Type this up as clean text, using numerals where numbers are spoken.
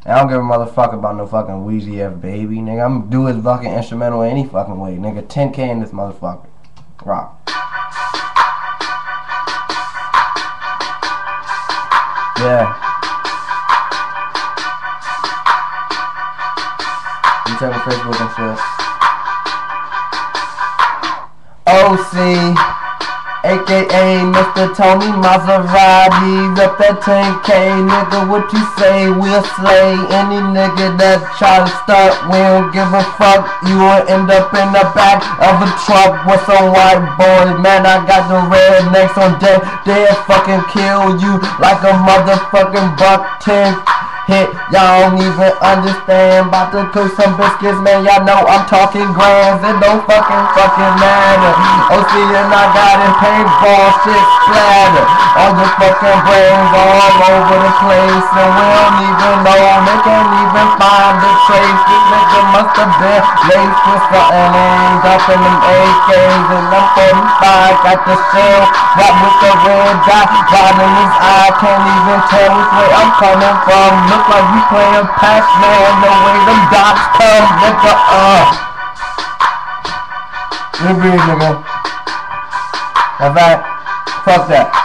I don't give a motherfucker about no fucking Weezy F Baby, nigga. I'm gonna do his fucking instrumental any fucking way, nigga. 10K in this motherfucker. Rock. Yeah. You check on Facebook and shit. OC, aka Mr. Tony Maserati, rep that 10K, nigga. What you say? We'll slay any nigga that try to start. We don't give a fuck. You will end up in the back of a truck with some white boys. Man, I got the rednecks on deck. They'll fucking kill you like a motherfucking buck 10 hit. Y'all don't even understand. About to cook some biscuits, man. Y'all know I'm talking grams. It don't fucking matter. OC and I got it paintball shit splatter. All the fucking brains all over the place, and we don't even know. They can't even find the trace. This nigga must have been laced with something. Ain't up in them AKs and them 45. Got the shell right with the red dot right in his eye. Can't even tell which way I'm coming from. Look like you playing Pac-Man the way them dots come, nigga. Let me breathe, nigga. Alright, fuck that.